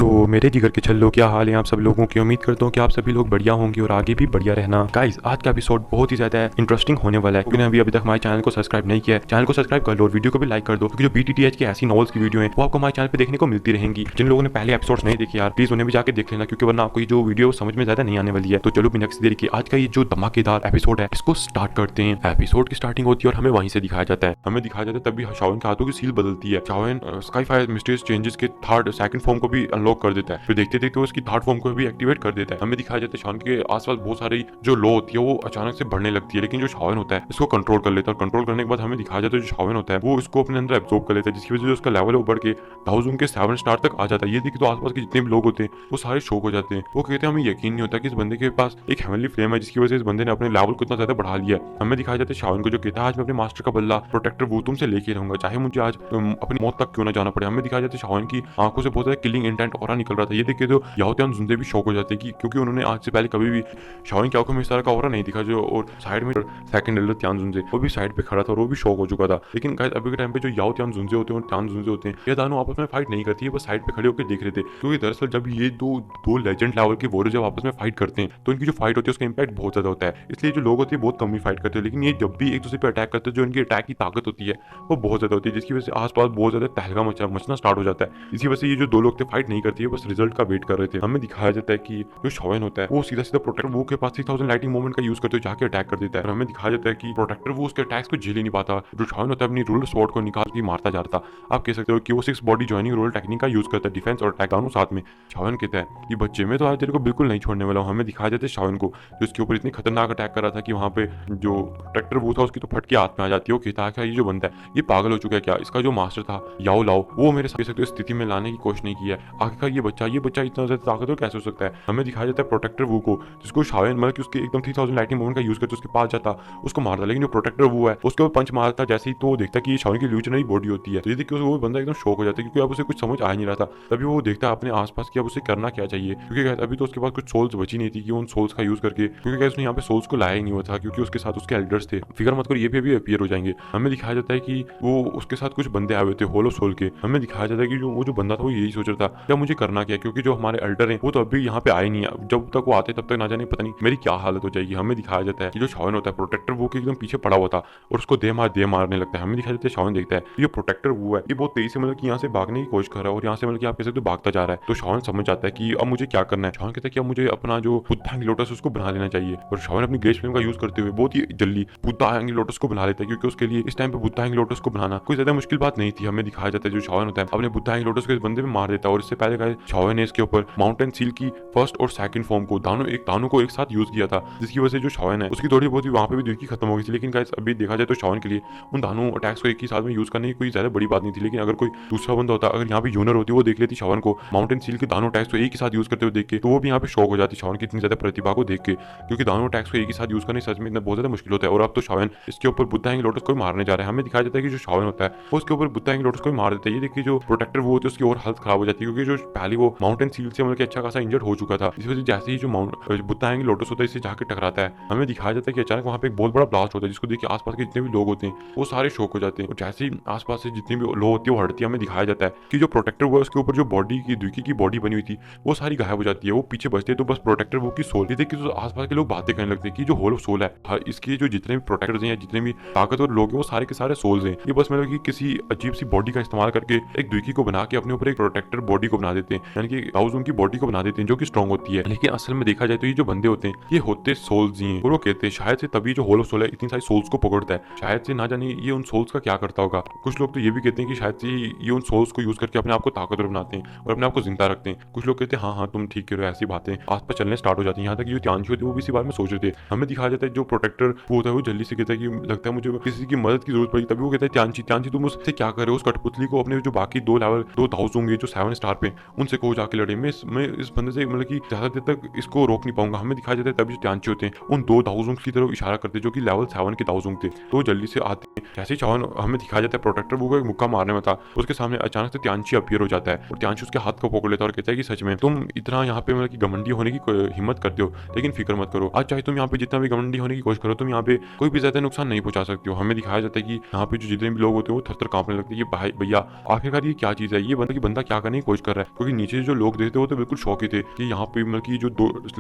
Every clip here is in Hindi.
मेरे जिगर के छल्लो, क्या हाल है आप सब लोगों की। उम्मीद करता हूँ कि आप सभी लोग बढ़िया होंगे और आगे भी बढ़िया रहना। गाइस, आज का एपिसोड बहुत ही ज्यादा इंटरेस्टिंग होने वाला है, क्योंकि अभी तक हमारे चैनल को सब्सक्राइब नहीं किया है। चैनल को सब्सक्राइब कर लो और वीडियो को भी लाइक कर दो, क्योंकि जो बीटीटीएच की ऐसी नॉवेल्स की वीडियो है वो आपको हमारे चैनल पे देखने को मिलती रहेंगी। जिन लोगों ने पहले एपिसोड्स नहीं देखे यार, प्लीज उन्हें भी जाकर देख लेना, क्योंकि वरना आपको ये जो वीडियो समझ में ज्यादा नहीं आने वाली है। तो चलो बिना किसी देरी के आज का ये जो धमाकेदार एपिसोड है इसको स्टार्ट करते हैं। एपिसोड की स्टार्टिंग होती है और हमें वहीं से दिखाया जाता है तभी शाओन के हाथों की सील बदलती है। शाओन स्काई फायर मिस्टीरियस चेंजेस के सेकंड फॉर्म को भी अनलॉक कर देता है, फिर देखते देखते वो इसकी थर्ड फॉर्म को भी एक्टिवेट कर देता है। हमें दिखाया जाता है शाओन के आसपास बहुत सारी जो लो होती है वो अचानक से बढ़ने लगती है, लेकिन जो शाओन होता है इसको कंट्रोल कर लेता है। और कंट्रोल करने के बाद हमें दिखाया जाता है जो शाओन होता है वो इसको अपने अंदर एब्जॉर्ब कर लेता है, जिसकी वजह से उसका लेवल बढ़ के थाउजेंड के 7 स्टार तक आ जाता है। ये देखिए तो आसपास के जितने भी लोग होते हैं वो सारे शॉक हो जाते हैं। वो कहते हैं हमें यकीन नहीं होता कि इस बंदे के पास एक हेवनली फ्लेम है, जिसकी वजह से इस बंदे ने अपने लेवल को इतना ज्यादा बढ़ा लिया है। हमें दिखाया जाता है शाओन को जो कहता है आज मैं अपने मास्टर का बदला प्रोटेक्टर वुतुम से लेके रहूंगा, चाहे मुझे आज अपनी मौत तक क्यों ना जाना पड़े। हमें दिखाया जाता है शाओन की आंखों से बहुत ज्यादा किलिंग इंटेंट ऑरा निकल रहा था। ये देखिए तो याओ त्यान जुंजे भी शॉक हो जाते हैं, क्योंकि उन्होंने आज से पहले कभी भी शाओन की आंखों में इस तरह का ऑरा नहीं दिखा। जो और साइड में सेकंड एल्डर त्यान जुंजे वो भी साइड पे खड़ा था और वो भी शॉक हो चुका था। लेकिन गाइस अभी के टाइम पे जो याओ त्यान जुंजे होते हैं और त्यान जुंजे होते हैं ये दोनों आपस में फाइट नहीं करती है, बस साइड पे खड़े होकर देख रहे थे। क्योंकि दरअसल जब ये दो लेजेंड लेवल के वॉरियर जब आपस में फाइट करते हैं तो इनकी जो फाइट होती है उसका इंपैक्ट बहुत ज्यादा होता है। इसलिए जो लोग होते हैं बहुत कम ही फाइट करते हैं, लेकिन ये जब भी एक दूसरे पे अटैक करते हैं जो इनकी अटैक की ताकत होती है वो बहुत ज्यादा होती है, जिसकी वजह से आसपास बहुत ज्यादा तहलका मचना स्टार्ट हो जाता है। इसी वजह से ये जो दो लोग थे फाइट नहीं करती है, बस रिजल्ट का वेट कर रहे थे। हमें दिखाया जाता है कि जो शाओन होता है वो सीधा सीधा प्रोटेक्टर वो के पास 3000 लाइटिंग मूवमेंट का यूज करते हुए जाके अटैक कर देता है। और हमें दिखाया जाता है कि प्रोटेक्टर वो उसके अटैक्स को झेल ही नहीं पाता। जो शाओन होता है अपनी रूलर स्वॉर्ड को निकाल के मारता जाता। आप कह सकते हो कि वो 6 बॉडी जॉइनिंग रूलर टेक्निक का यूज करता है, डिफेंस और अटैक दोनों साथ में। शाओन कहता है कि बच्चे मैं तो आज तेरे को बिल्कुल नहीं छोड़ने वाला हूँ। हमें दिखाया जाता है शाओन को जो इसके ऊपर इतनी खतरनाक अटैक कर रहा था कि वहाँ पे जो प्रोटेक्टर वो था उसकी तो फट के हाथ में आ जाती है। वो कहता है कि ये जो बंदा है ये पागल हो चुका है क्या, इसका जो मास्टर था याओ लाओ वो मेरे साथ स्थिति में लाने की कोशिश नहीं की है। आखिरकार ये बच्चा इतना ज्यादा ताकतवर कैसे हो सकता है। हमें दिखाया जाता है प्रोटेक्टर वो को जिसको शाओन मतलब कि उसके एकदम 3000 लाइटिंग मूवमेंट का यूज करते उसके पास जाता उसको मारता, लेकिन जो प्रोटेक्टर वो है उसके ऊपर पंच मारता जैसे ही तो वो देखता कि शाओन की रिवोल्यूशनरी बॉडी होती है। तो ये देख के वो बंदा एकदम शॉक हो जाता है, क्योंकि अब उसे कुछ समझ आ नहीं रहा था। तभी वो देखता है अपने आसपास कि अब उसे करना क्या चाहिए, क्योंकि अभी तो उसके पास कुछ सोल्स बची नहीं थी कि उन सोल्स का यूज करके, क्योंकि उसने यहाँ पे सोल्स को लाया ही नहीं हुआ था, क्योंकि उसके साथ उसके एल्डर्स थे। फिगर मत करो ये भी अपीयर हो जाएंगे। हमें दिखाया जाता है कि वो उसके साथ कुछ बंदे आए हुए थे होलो सोल के। हमें दिखाया जाता है कि जो बंदा था वो यही सोच रहा था क्या मुझे करना क्या, क्योंकि जो हमारे एल्डर हैं वो तो अभी यहाँ पे आए नहीं है। जब तक वो आते तब तक ना जाने पता नहीं मेरी क्या हालत हो जाएगी। हमें दिखाया जाता है कि जो शाओन होता है प्रोटेक्टर वो के एकदम पीछे पड़ा हुआ था और उसको दे मारने लगता है। हमें दिखाया जाता है शाओन देखता है ये प्रोटेक्टर वो है ये बहुत तेजी से मतलब कि यहाँ से भागने की कोशिश कर रहा है और यहाँ से मतलब कि आप कैसे तो भागता जा रहा है। तो शाओन समझ जाता है कि अब मुझे क्या करना है। शाओन कहता है कि अब मुझे अपना जो बुद्धा हैंगिंग लोटस उसको बना लेना चाहिए। और शाओन अपनी ग्लेश फ्लेम का यूज करते हुए बहुत ही जल्दी बुद्धा हैंगिंग लोटस को बना लेता है, क्योंकि उसके लिए इस टाइम पे बुद्धा हैंगिंग लोटस को बनाना कोई ज्यादा मुश्किल बात नहीं थी। हमें दिखाया जाता है जो शाओन होता है अपने बुद्धा हैंगिंग लोटस को इस बंदे में मार देता है। और इससे पहले शाओन ने इसके ऊपर माउंटेन सील की फर्स्ट और सेकंड फॉर्म को दानों को एक साथ यूज किया था, जिसकी वजह से जो शाओन है उसकी थोड़ी बहुत ही वहाँ पे भी दुर्की खत्म हो गई थी। लेकिन गाइस अभी देखा जाए तो शाओन के लिए उन दानों अटैक्स को एक ही साथ में यूज करने की कोई ज्यादा बड़ी बात नहीं थी। लेकिन अगर कोई दूसरा बंदा होता, अगर यहाँ पे यूनर होती वो देख लेती शाओन को माउंटेन सील के दानों अटैक्स को एक ही साथ यूज करते हुए देख के, तो वो भी यहाँ पे शॉक हो जाती शाओन की इतनी ज्यादा प्रतिभा को देख के, क्योंकि दानों अटैक्स को एक ही साथ यूज करने सच में इतना बहुत ज्यादा मुश्किल होता है। और अब तो शाओन इसके ऊपर बुद्धा हैंगिंग लोटस को मारने जा रहा है। हमें दिखाया जाता है कि जो शाओन होता है वो उसके ऊपर बुद्धा हैंगिंग लोटस को मार देता है। ये देखिए जो प्रोटेक्टर वो होते हैं उसकी और हालत खराब हो जाती है, क्योंकि जो पहले वो माउंटेन सील से मतलब कि अच्छा खासा इंजर्ड हो चुका था। इस वजह से जैसे ही जो बुद्धा हैंगिंग लोटस होता है इससे जाके टकराता है। हमें दिखाया जाता है कि अचानक वहाँ पे एक बहुत बड़ा ब्लास्ट होता है, जिसको देख के आसपास के जितने भी लोग होते हैं वो सारे शॉक हो जाते हैं। और जैसे ही आसपास से जितनी भी लोग होती है वो हटती है। हमें दिखाया जाता है कि जो प्रोटेक्टर वो है उसके ऊपर जो बॉडी की द्विकी की बॉडी बनी हुई थी वो सारी गायब हो जाती है। वो पीछे बचते हैं तो बस प्रोटेक्टर वो की सोल। ये देख के तो आसपास के लोग बातें करने लगते हैं कि जो होलो सोल है इसके जो जितने भी प्रोटेक्टर्स हैं जितने भी ताकतवर लोग हैं वो सारे के सारे सोल्स हैं। ये बस मतलब कि किसी अजीब सी बॉडी का इस्तेमाल करके एक द्विकी को बना के अपने ऊपर एक प्रोटेक्टर बॉडी को बना देते हैं, यानी कि दाउजों की बॉडी को बना देते हैं जो कि स्ट्रॉन्ग होती है। लेकिन असल में देखा जाए तो ये जो बंदे होते हैं ये होते सोल्स ही हैं। और वो कहते हैं शायद से तभी जो होलो सोल है इतनी सारी सोल्स को पकड़ता है, शायद से ना जाने ये उन सोल्स का क्या करता होगा। कुछ लोग तो ये भी कहते हैं कि शायद से ये उन सोल्स को यूज करके अपने आप को ताकतवर बनाते हैं और अपने आप को जिंदा रखते हैं। कुछ लोग कहते हैं हाँ तुम ठीक कह रहे हो, ऐसी बातें आसपास चलने स्टार्ट हो जाती है। यहाँ तक जो त्यांशु थे वो भी इसी बारे में सोच रहे थे। हमें दिखाया जाता है जो प्रोटेक्टर वो होता है वो जल्दी से कहता है कि लगता है मुझे किसी की मदद की जरूरत पड़ी। तभी वो कहता है त्यांशी तुम उससे क्या कर रहे हो, उस कठपुतली को अपने जो बाकी दो दाउस होंगे जो 7 स्टार पे उनसे को जाके लड़े। मैं इस बंदे से मतलब कि ज्यादा देर तक इसको रोक नहीं पाऊंगा। हमें दिखाया जाता है तभी जो त्यांशी होते हैं उन 2 दाउसों की तरफ इशारा करते हैं जो कि लेवल 7 के दाउसों थे, तो जल्दी से आते हैं। जैसे ही शाओन हमें दिखाया जाता है प्रोटेक्टर वो को एक मुक्का मारने में था, उसके सामने अचानक से त्यांशी अपीयर हो जाता है और त्यांशी उसके हाथ को पकड़ लेता है और कहता है कि सच में तुम इतना यहाँ पे मतलब कि घमंडी होने की हिम्मत करते हो, लेकिन फिक्र मत करो, आज चाहे तुम यहाँ पे जितना भी घमंडी होने की कोशिश करो तुम यहाँ पे कोई भी ज्यादा नुकसान नहीं पहुंचा सकते हो। हमें दिखाया जाता है कि यहाँ पे जो जितने भी लोग होते हैं वो थर थर कांपने लगते हैं। ये भाई भैया आखिरकार ये क्या चीज है, ये बंदा क्या करने की कोशिश कर रहा क्योंकि नीचे जो लोग देते वो तो बिल्कुल शौक ही थे कि यहाँ पे मतलब कि जो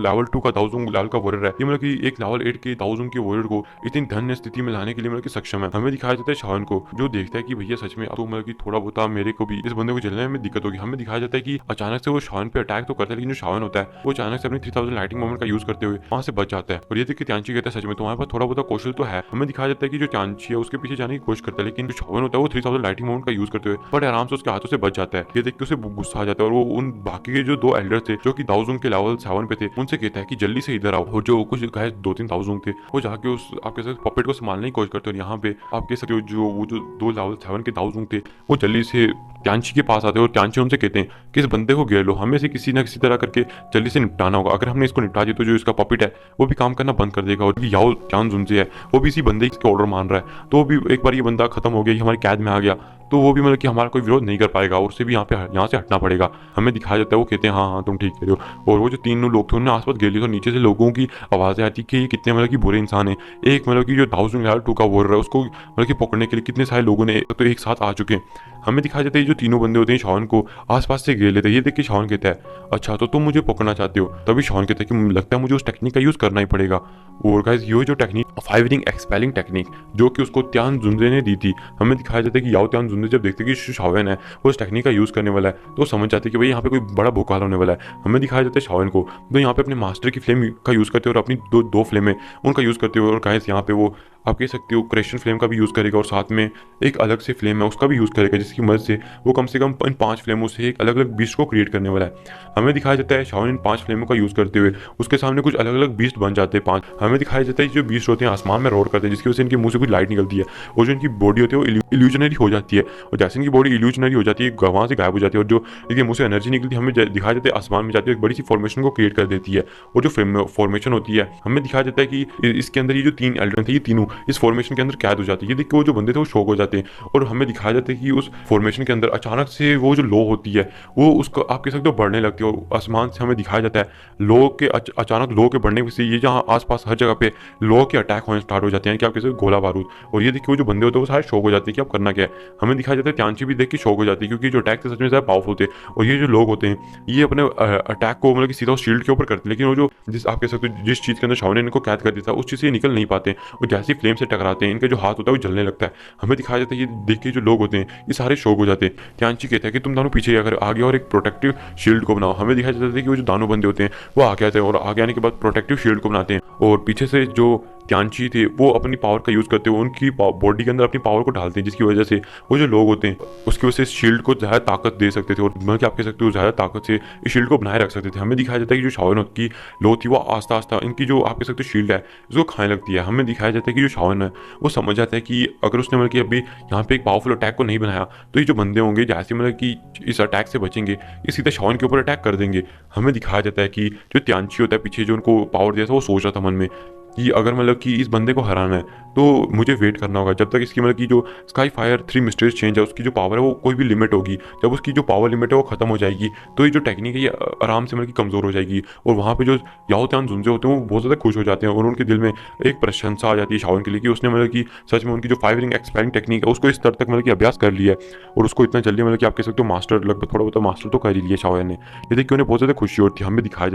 लेवल 2 का दाओजुंग लेवल का वॉरियर है, ये मतलब कि एक लेवल 8 के दाओजुंग के वॉरियर को इतनी धन्य स्थिति में लाने के लिए मतलब कि सक्षम है। हमें दिखाया जाता है शाओन को, जो देखता है कि भैया सच में तो मतलब कि थोड़ा बहुत मेरे को भी इस बंदे को झेलने में दिक्कत होगी। हमें दिखाया जाता है कि अचानक से वो शाओन पे अटैक तो करता है, लेकिन जो शाओन होता है वो अचानक से अपनी 3000 लाइटिंग मोमेंट का यूज करते हुए वहां से बच जाता है। और ये देख के त्यांची कहता है सच में तुम्हारे पास थोड़ा बहुत कौशल तो है। हमें दिखाया जाता है कि जो त्यांची है उसके पीछे जाने की कोशिश करता है, लेकिन जो शाओन होता है वो 3000 लाइटिंग मोमेंट का यूज करते हुए बड़े आराम से उसके हाथों से बच जाता है। ये देख के उसे गुस्सा आ जाता है और वो उन बाकी के जो 2 एल्डर थे जो कि दाओजुंग के लेवल 7 पे थे उनसे कहता है कि जल्दी से इधर आओ। और जो कुछ गाय 2-3 दाओजुंग थे वो जाके उस आपके साथ पपेट को संभालने की कोशिश करते हैं। यहाँ पे आप कह सकते हो जो वो जो 2 लेवल 7 के दाओजुंग थे वो जल्दी से त्यांची के पास आते हैं और त्यांची उनसे कहते हैं कि इस बंदे को घेर लो, हमें से किसी न किसी तरह करके जल्दी से निपटाना होगा। अगर हमने इसको निपटा दिया तो जो इसका पपेट है वो भी काम करना बंद कर देगा। और याओ त्यांजुनजे है वो भी इसी बंदे के ऑर्डर मान रहा है, तो भी एक बार ये बंदा खत्म हो गया, हमारी कैद में आ गया, तो वो भी मतलब कि हमारा कोई विरोध नहीं कर पाएगा और उसे भी यहाँ से हटना पड़ेगा। हमें दिखाया जाता है वो कहते हैं हाँ हाँ तुम ठीक कह रहे हो। और वो जो 3 लोग थे उन्होंने आसपास घेर लिया, तो नीचे से लोगों की आवाज़ें आती कि ये कितने मतलब कि बुरे इंसान है। एक मतलब कि जो दाओजुंग लेवल 2 का वॉरियर रहा है उसको मतलब कि पकड़ने के लिए कितने सारे लोगों ने तो एक साथ आ चुके हैं। हमें दिखाया जाता है जो 3 बंदे होते हैं शाओन को आसपास से घेर लेते हैं। ये देख के शाओन कहता है अच्छा तो तुम मुझे पकड़ना चाहते हो। तभी शाओन कहता है कि लगता है मुझे उस टेक्निक का यूज़ करना ही पड़ेगा। और गाइस ये जो टेक्निक 5 रिंग एक्सपेलिंग टेक्निक जो कि उसको त्यांजुनजे ने दी थी, हमें दिखाया जाता है कि याओ त्यांजुनजे जब देखते हैं कि शाओन है वो इस टेक्निक का यूज़ करने वाला है तो समझ जाते हैं कि भाई यहाँ पे कोई बड़ा भूकाल होने वाला है। हमें दिखाया जाता है शाओन को तो यहाँ पे अपने मास्टर की फ्लेम का यूज़ करते हुए और अपनी दो फ्लेम है उनका यूज़ करते हुए, और गाइस यहाँ पे वो आप कह सकते हो क्रेशन फ्लेम का भी यूज़ करेगा और साथ में एक अलग से फ्लेम है उसका भी यूज़ करेगा, जिसकी मदद से वो कम से कम इन 5 फ्लेमों से एक अलग अलग बीस्ट को क्रिएट करने वाला है। हमें दिखाया जाता है शाओन इन 5 फ्लेमों का यूज़ करते हुए उसके सामने कुछ अलग अलग बीस्ट बन जाते हैं 5। हमें दिखाया जाता है जो बीस्ट होते हैं आसमान में रोड करते हैं, जिसकी वजह से इनके मुंह से कुछ लाइट निकलती है और जो इनकी बॉडी होती है वो इल्यूजनरी हो जाती है। और जैसे इनकी बॉडी इल्यूजनरी हो जाती है वहाँ से गायब हो जाती है और जो इनके मुंह से एनर्जी निकलती है हमें दिखाया जाता है आसमान में जाती है एक बड़ी सी फॉर्मेशन को क्रिएट कर देती है। और जो फॉर्मेशन होती है हमें दिखाया जाता है कि इसके अंदर ये जो 3 एल्डर थे ये तीनों इस फॉर्मेशन के अंदर कैद हो जाती है। ये देख के वो जो बंदे थे वो शॉक हो जाते हैं और हमें दिखाया जाता है कि उस फॉर्मेशन के अंदर अचानक से वो जो लो होती है वो उसको आप कह सकते हो बढ़ने लगती है। और आसमान से हमें दिखाया जाता है लो के अचानक लो के बढ़ने से ये जहाँ आसपास हर जगह पे लो के अटैक होने स्टार्ट हो जाते हैं कि आप कह सकते हो गोला बारूद। और ये देखिए वो जो बंदे होते हैं वो सारे शॉक हो जाते हैं कि अब करना क्या है। हमें दिखाया जाता है त्यांची भी देख के शॉक हो जाती है क्योंकि जो अटैक थे सच में ज़्यादा पावरफुल थे और ये जो लोग होते हैं ये अपने अटैक को मतलब कि सीधा शील्ड के ऊपर करते हैं, लेकिन वो जो जिस आप कह सकते हो जिस चीज़ के अंदर शाओन ने इनको कैद कर दिया था उस चीज़ से ये निकल नहीं पाते और जैसे फ्लेम से टकराते हैं इनके जो हाथ होता है वो जलने लगता है। हमें दिखाया जाता है ये देख के जो लोग होते हैं ये सारे शॉक हो जाते हैं। त्यांची कहता है कि तुम दोनों पीछे अगर आगे और एक प्रोटेक्टिव शील्ड को बनाओ। हमें दिखाया जाता है कि वो जो दानों बंदे होते हैं वो आगे आते हैं और आगे आने के बाद प्रोटेक्टिव शील्ड को बनाते हैं और पीछे से जो त्यांची थे वो अपनी पावर का यूज़ करते हुए उनकी बॉडी के अंदर अपनी पावर को डालते हैं, जिसकी वजह से वो जो लोग होते हैं उसकी वजह से शील्ड को ज़्यादा ताकत दे सकते थे और मतलब आप कह सकते हो ज़्यादा ताकत से इस शील्ड को बनाए रख सकते थे। हमें दिखाया जाता है कि जो शाओन की लो थी वो आस्ता आस्ता इनकी जो आप कह सकते हो शील्ड है उसको खाने लगती है। हमें दिखाया जाता है कि जो शाओन है वो समझ जाता है कि अगर उसने मतलब कि अभी यहाँ पे एक पावरफुल अटैक को नहीं बनाया तो ये जो बंदे होंगे जैसे मतलब कि इस अटैक से बचेंगे ये सीधा शाओन के ऊपर अटैक कर देंगे। हमें दिखाया जाता है कि जो त्यांची होता है पीछे जो उनको पावर दिया था वो सोच रहा था मन में कि अगर मतलब कि इस बंदे को हराना है तो मुझे वेट करना होगा जब तक इसकी मतलब कि जो स्काई फायर 3 मिस्टीरियस चेंज है उसकी जो पावर है वो कोई भी लिमिट होगी। जब उसकी जो पावर लिमिट है वो खत्म हो जाएगी तो ये जो टेक्निक है ये आराम से मतलब कि कमज़ोर हो जाएगी। और वहाँ पे जो याओ त्यांजुनजे होते हैं वो बहुत ज़्यादा खुश हो जाते हैं और उनके दिल में एक प्रशंसा आ जाती है शाओन के लिए कि उसने मतलब कि सच में उनकी जो 5 रिंग एक्सपेलिंग टेक्निक है उसको इस स्तर तक मतलब कि अभ्यास कर लिया है और उसको इतना जल्दी मतलब कि आप कह सकते हो मास्टर लगभग थोड़ा बहुत मास्टर तो कर ही लिया शाओन ने। ये देख के उन्हें बहुत ज़्यादा खुशी होती है। हमें दिखाया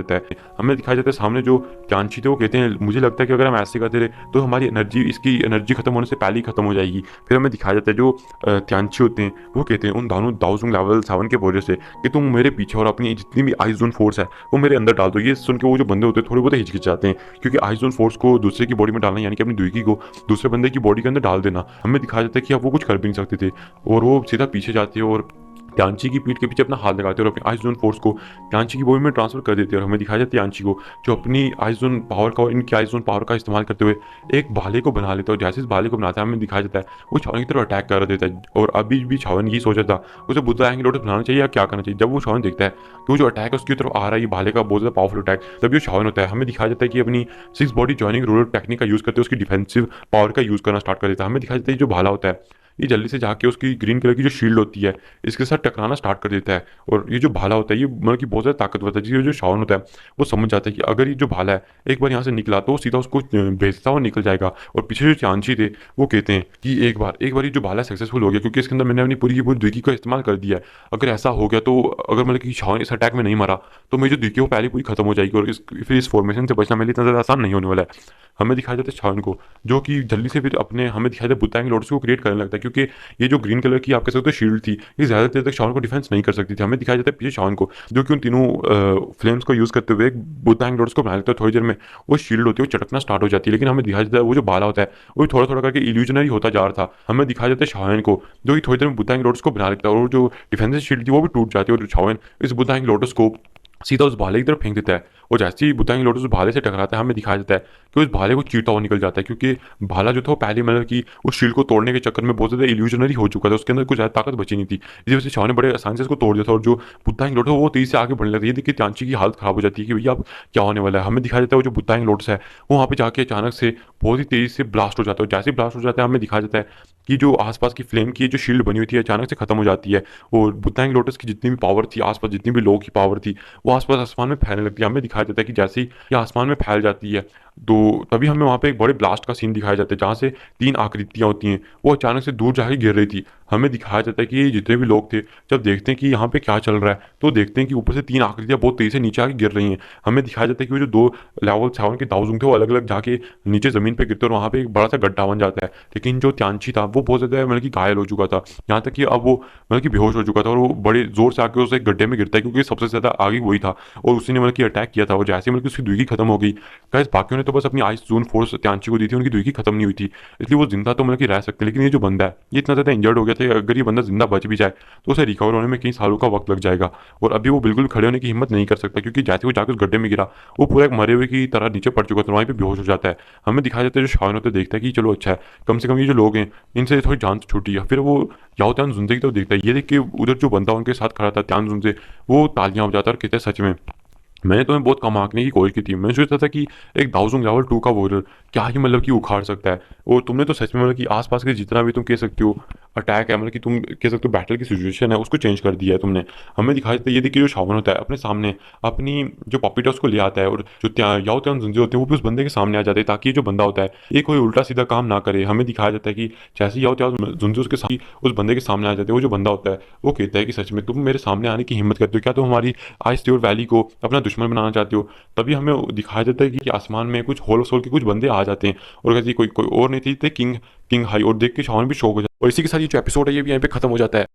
जाता है सामने जो त्यांची थे वो कहते हैं मुझे लगता है कि अगर हम ऐसे करते रहे तो हमारी इसकी एनर्जी खत्म होने से पहले ही खत्म हो जाएगी। फिर हमें दिखाया जाता है जो त्यांची होते हैं वो कहते हैं उन दाओजुंग लेवल 7 के वजह से कि तुम मेरे पीछे और अपनी जितनी भी आई जोन फोर्स है वो मेरे अंदर डाल दो। ये सुन के वो जो बंदे होते हैं थोड़े बहुत हिचकिचाते हैं क्योंकि आई जोन फोर्स को दूसरे की बॉडी में डालना यानी कि अपनी दुईकी को दूसरे बंदे की बॉडी के अंदर डाल देना। हमें दिखाया जाता है कि अब वो कुछ कर भी नहीं सकते थे और वो सीधा पीछे जाते हैं और त्यांची की पीठ के पीछे अपना हाथ लगाते हैं और अपनी आइस जोन फोर्स को त्यांची की बॉडी में ट्रांसफर कर देते हैं। और हमें दिखाया जाता है त्यांची को जो अपनी आइस जोन पावर का और इनकी आइस जोन पावर का इस्तेमाल करते हुए एक भाले को बना लेता है और जैसे इस भाले को बनाता है हमें दिखाया जाता है वो शाओन की तरफ अटैक कर देता है। और अभी भी शाओन यही सोचा था उसे बुद्धा एंगल लोटस बनाना चाहिए या क्या करना चाहिए। जब वो शाओन देखता है कि वो जो अटैक है उसकी तरफ आ रहा है ये भाले का बहुत ज़्यादा पावरफुल अटैक, तब जो शाओन होता है हमें दिखाया जाता है कि अपनी 6 बॉडी जॉइनिंग रूलर टेक्निक का यूज़ करते हुए उसकी डिफेंसिव पावर का यूज़ करना स्टार्ट कर देता है। हमें दिखाया जाता है जो भाला होता है ये जल्दी से जाके उसकी ग्रीन कलर की जो शील्ड होती है इसके साथ टकराना स्टार्ट कर देता है। और ये जो भाला होता है ये मतलब कि बहुत ज़्यादा ताकतवर होता है। जिसका जो शावन होता है वो समझ जाता है कि अगर ये जो भाला है एक बार यहाँ से निकला तो वो सीधा उसको भेजता हुआ निकल जाएगा। और पीछे जो चांची थे वो कहते हैं कि एक बार ये जो भाला सक्सेसफुल हो गया क्योंकि इसके अंदर मैंने अपनी पूरी की पूरी द्विकी का इस्तेमाल कर दिया है। अगर ऐसा हो गया तो अगर मतलब कि शावन इस अटैक में नहीं मरा तो मेरी जो द्विकी है वो पहले पूरी खत्म हो जाएगी और फिर इस फॉर्मेशन से बचना मेरे लिए इतना ज़्यादा आसान नहीं होने वाला है। हमें दिखाया जाता है शावन को जो कि जल्दी से फिर अपने हमें दिखाया जाता है बुताएंगे लोटस को क्रिएट करने लगता है क्योंकि ये जो ग्रीन कलर की आप कह सकते हो शील्ड थी ये ज़्यादा देर तक शावन को डिफेंस नहीं कर सकती थी। हमें दिखाया जाता है पीछे शावन को जो कि उन तीनों फ्लेम्स को यूज़ करते हुए बुताएंगे लोटस को बना लेता है। थोड़ी देर में वो शील्ड होती है वो चटकना स्टार्ट हो जाती है। लेकिन हमें दिखाया जाता है वो जो बाला होता है वो थोड़ा थोड़ा करके इल्यूजनरी होता जा रहा था। हमें दिखाया जाता है शावन को जो कि थोड़ी देर में बुताएंगे लोटस को बना लेता है और जो डिफेंसिव शील्ड थी वो भी टूट जाती है और शावन इस बुताएंगे लोटस को सीधा उस भाले की तरफ फेंक देता है। और जैसे ही बुताएंगे लोटस उस भाले से टकराता है हमें दिखाया जाता है कि उस भाले को चीरता हुआ निकल जाता है क्योंकि भाला जो था वो पहले मतलब कि उस शील्ड को तोड़ने के चक्कर में बहुत ज़्यादा इल्यूजनरी हो चुका था। उसके अंदर कुछ ज़्यादा ताकत बची नहीं थी। इसी वजह से शाह ने बड़े आसानी से उसको तोड़ दिया था और जो बुताएंगे लोटस वो तेजी से आगे बढ़ने लगती है। ये देखिए चांची की हालत खराब हो जाती है कि भैया अब क्या होने वाला है। हमें दिखाया जाता है वो जो बुताएंगे लोटस है वो वहाँ पे जाके अचानक से बहुत ही तेजी से ब्लास्ट हो जाता है। जैसे ही ब्लास्ट हो जाता है हमें दिखाया जाता है कि जो आसपास की फ्लेम की जो शील्ड बनी हुई थी अचानक से खत्म हो जाती है। और बुताएंगे लोटस की जितनी भी पावर थी आसपास जितनी भी लोगों की पावर थी वो आसपास आसमान में फैलने लगती है। हमें दिखाया जाता है कि जैसे ही ये आसमान में फैल जाती है तो तभी हमें वहाँ पे एक बड़े ब्लास्ट का सीन दिखाया जाता है जहाँ से तीन आकृतियाँ होती हैं वो अचानक से दूर जाके गिर रही थी। हमें दिखाया जाता है कि ये जितने भी लोग थे जब देखते हैं कि यहाँ पे क्या चल रहा है तो देखते हैं कि ऊपर से तीन आकृतियाँ बहुत तेज़ी से नीचे आके गिर रही हैं। हमें दिखाया जाता है कि वो जो दो लेवल 7 के दाउजुंग थे वो अलग अलग जाके नीचे ज़मीन पे गिरते और वहाँ पे एक बड़ा सा गड्ढा बन जाता है। लेकिन जो त्यांची था वो बहुत ज़्यादा मतलब कि घायल हो चुका था यहाँ तक कि अब वो मतलब कि बेहोश हो चुका था और वो बड़े जोर से आके उस एक गड्ढे में गिरता है क्योंकि सबसे ज़्यादा आगे वही था और उसी ने मतलब कि अटैक किया था। और जैसे मतलब कि उसकी दुई खत्म हो गई गाइस बाकियों ने तो बस अपनी आइस जोन फोर्स त्यांची को दी थी उनकी दुई खत्म नहीं हुई थी इसलिए वो जिंदा तो मतलब कि रह सकते हैं। लेकिन ये जो बंदा है ये इतना ज़्यादा इंजर्ड हो गया था अगर ये बंदा जिंदा बच भी जाए तो उसे रिकवर होने में कई सालों का वक्त लग जाएगा। और अभी वो बिल्कुल खड़े होने की हिम्मत नहीं कर सकता क्योंकि जैसे वो जाकर उस गड्ढे में गिरा वो पूरा एक मरे हुए की तरह नीचे पड़ चुका था वहीं पे बेहोश हो जाता है। हमें दिखाया जाता है जो शावन होते देखता है कि चलो अच्छा है कम से कम ये जो लोग हैं इनसे थोड़ी जान तो छूटी है। फिर वो याओ त्यान जुनसे की तरफ देखता है ये देख के उधर जो बंदा उनके साथ खड़ा था त्यान जुनसे वो तालियां बजाता है और कहता है सच में मैंने तुम्हें बहुत कम आंकने की कोशिश की थी। मैंने सोचा था कि एक दाउजुंग लेवल 2 का वॉरियर क्या ही मतलब कि उखाड़ सकता है और तुमने तो सच में मतलब कि आसपास के जितना भी तुम कह सकते हो अटैक है मतलब कि तुम कह सकते हो बैटल की सिचुएशन है उसको चेंज कर दिया है तुमने। हमें दिखाया जाता है ये देखिए जो शावन होता है अपने सामने अपनी जो पॉपिट है उसको ले आता है और जो याओ त्यान जुंजे होते हैं वो भी उस बंदे के सामने आ जाते हैं ताकि ये जो बंदा होता है ये कोई उल्टा सीधा काम ना करे। हमें दिखाया जाता है कि जैसे ही याओ त्यान जुंजे उसके साथ उस बंदे के सामने आ जाते हैं वो जो बंदा होता है वो कहता है कि सच में तुम मेरे सामने आने की हिम्मत करते हो क्या तुम हमारी आइस त्योर वैली को अपना दुश्मन बनाना चाहते हो। तभी हमें दिखाया जाता है कि आसमान में कुछ होल सोल के कुछ बंदे आ जाते हैं और कहते कोई कोई और नहीं थे किंग किंग हाई और देख के शावन भी शौक हो जाता है। और इसी के साथ ये जो एपिसोड है ये भी यहाँ पे खत्म हो जाता है।